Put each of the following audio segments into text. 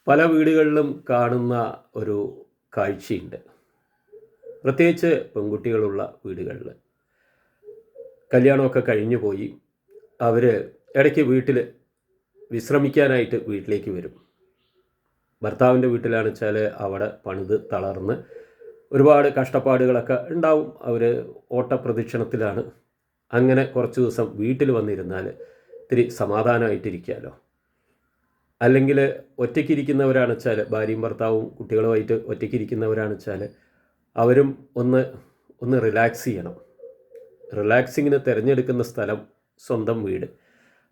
പല വീടുകളിലും കാണുന്ന ഒരു കാഴ്ചയുണ്ട്. പ്രത്യേകിച്ച് പെൺകുട്ടികളുള്ള വീടുകളിൽ കല്യാണമൊക്കെ കഴിഞ്ഞു പോയി അവർ ഇടയ്ക്ക് വീട്ടിൽ വിശ്രമിക്കാനായിട്ട് വീട്ടിലേക്ക് വരും. ഭർത്താവിൻ്റെ വീട്ടിലാണെന്ന് വെച്ചാൽ അവിടെ പണിത് തളർന്ന് ഒരുപാട് കഷ്ടപ്പാടുകളൊക്കെ ഉണ്ടാവും. അവർ ഓട്ടപ്രദക്ഷിണത്തിലാണ്. അങ്ങനെ കുറച്ച് ദിവസം വീട്ടിൽ വന്നിരുന്നാൽ ഇത്തിരി സമാധാനമായിട്ടിരിക്കാമല്ലോ. അല്ലെങ്കിൽ ഒറ്റയ്ക്കിരിക്കുന്നവരാണെന്ന് വെച്ചാൽ ഭാര്യയും ഭർത്താവും കുട്ടികളുമായിട്ട് ഒറ്റയ്ക്കിരിക്കുന്നവരാണെന്ന് വെച്ചാൽ അവരും ഒന്ന് റിലാക്സ് ചെയ്യണം. റിലാക്സിങ്ങിന് തിരഞ്ഞെടുക്കുന്ന സ്ഥലം സ്വന്തം വീട്.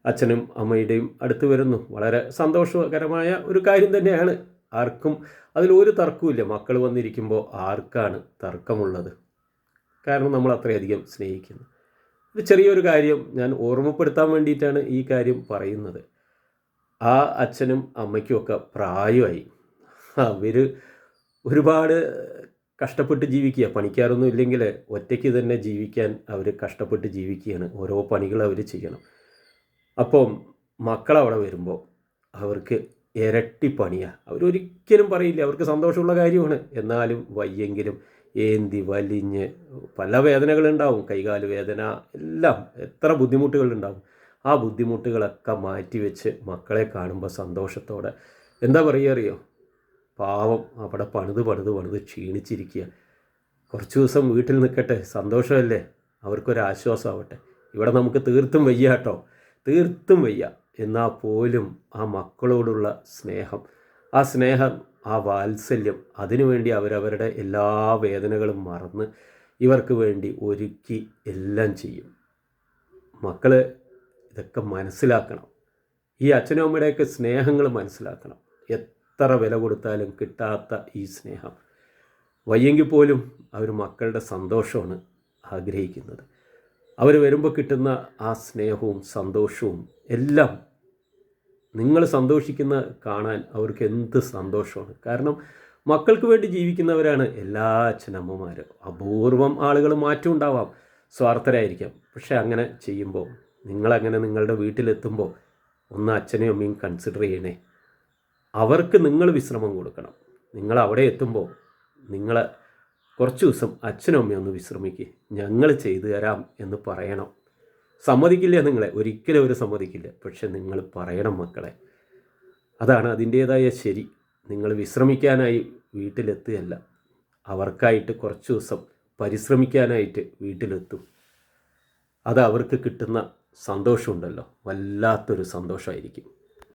അച്ഛനും അമ്മയുടെയും അടുത്ത് വരുന്നു. വളരെ സന്തോഷകരമായ ഒരു കാര്യം തന്നെയാണ്. ആർക്കും അതിലൊരു തർക്കമില്ല. മക്കൾ വന്നിരിക്കുമ്പോൾ ആർക്കാണ് തർക്കമുള്ളത്? കാരണം നമ്മൾ അത്രയധികം സ്നേഹിക്കുന്നു. ഒരു ചെറിയൊരു കാര്യം ഞാൻ ഓർമ്മപ്പെടുത്താൻ വേണ്ടിയിട്ടാണ് ഈ കാര്യം പറയുന്നത്. ആ അച്ഛനും അമ്മയ്ക്കുമൊക്കെ പ്രായമായി. അവർ ഒരുപാട് കഷ്ടപ്പെട്ട് ജീവിക്കുക. പണിക്കാരൊന്നും ഇല്ലെങ്കിൽ ഒറ്റയ്ക്ക് തന്നെ ജീവിക്കാൻ അവർ കഷ്ടപ്പെട്ട് ജീവിക്കുകയാണ്. ഓരോ പണികൾ അവർ ചെയ്യണം. അപ്പം മക്കളവിടെ വരുമ്പോൾ അവർക്ക് ഇരട്ടി പണിയാണ്. അവരൊരിക്കലും പറയില്ല, അവർക്ക് സന്തോഷമുള്ള കാര്യമാണ്. എന്നാലും വയ്യെങ്കിലും ഏന്തി വലിഞ്ഞ് പല വേദനകളുണ്ടാവും. കൈകാല് വേദന, എല്ലാം എത്ര ബുദ്ധിമുട്ടുകളുണ്ടാവും. ആ ബുദ്ധിമുട്ടുകളൊക്കെ മാറ്റിവെച്ച് മക്കളെ കാണുമ്പോൾ സന്തോഷത്തോടെ എന്താ പറയുക അറിയോ? പാവം അവിടെ പണിത് ക്ഷീണിച്ചിരിക്കുക. കുറച്ച് ദിവസം വീട്ടിൽ നിൽക്കട്ടെ, സന്തോഷമല്ലേ, അവർക്കൊരാശ്വാസമാവട്ടെ. ഇവിടെ നമുക്ക് തീർത്തും വയ്യ കേട്ടോ, തീർത്തും വയ്യ. എന്നാൽ പോലും ആ മക്കളോടുള്ള സ്നേഹം, ആ സ്നേഹം, ആ വാത്സല്യം, അതിനുവേണ്ടി അവരവരുടെ എല്ലാ വേദനകളും മറന്ന് ഇവർക്ക് വേണ്ടി ഒരുക്കി എല്ലാം ചെയ്യും. മക്കൾ ഇതൊക്കെ മനസ്സിലാക്കണം. ഈ അച്ഛനും അമ്മയുടെയൊക്കെ സ്നേഹങ്ങൾ മനസ്സിലാക്കണം. എത്ര വില കൊടുത്താലും കിട്ടാത്ത ഈ സ്നേഹം. വയ്യെങ്കിൽ പോലും അവർ മക്കളുടെ സന്തോഷമാണ് ആഗ്രഹിക്കുന്നത്. അവർ വരുമ്പോൾ കിട്ടുന്ന ആ സ്നേഹവും സന്തോഷവും എല്ലാം, നിങ്ങൾ സന്തോഷിക്കുന്ന കാണാൻ അവർക്ക് എന്ത് സന്തോഷമാണ്. കാരണം മക്കൾക്ക് വേണ്ടി ജീവിക്കുന്നവരാണ് എല്ലാ അച്ഛനമ്മമാരും. അപൂർവം ആളുകൾ മാറ്റം ഉണ്ടാവാം, സ്വാർത്ഥരായിരിക്കാം. പക്ഷെ അങ്ങനെ ചെയ്യുമ്പോൾ, നിങ്ങളങ്ങനെ നിങ്ങളുടെ വീട്ടിലെത്തുമ്പോൾ ഒന്ന് അച്ഛനെയും അമ്മയും കൺസിഡർ ചെയ്യണേ. അവർക്ക് നിങ്ങൾ വിശ്രമം കൊടുക്കണം. നിങ്ങൾ അവിടെ എത്തുമ്പോൾ നിങ്ങൾ കുറച്ച് ദിവസം അച്ഛനും അമ്മയും ഒന്ന് വിശ്രമിക്കുക, ഞങ്ങൾ ചെയ്തു തരാം എന്ന് പറയണം. സമ്മതിക്കില്ല, നിങ്ങളെ ഒരിക്കലും അവർ സമ്മതിക്കില്ല. പക്ഷെ നിങ്ങൾ പറയണം മക്കളെ. അതാണ് അതിൻ്റേതായ ശരി. നിങ്ങൾ വിശ്രമിക്കാനായി വീട്ടിലെത്തുകയല്ല, അവർക്കായിട്ട് കുറച്ച് ദിവസം പരിശ്രമിക്കാനായിട്ട് വീട്ടിലെത്തും. അത് അവർക്ക് കിട്ടുന്ന സന്തോഷമുണ്ടല്ലോ, വല്ലാത്തൊരു സന്തോഷമായിരിക്കും.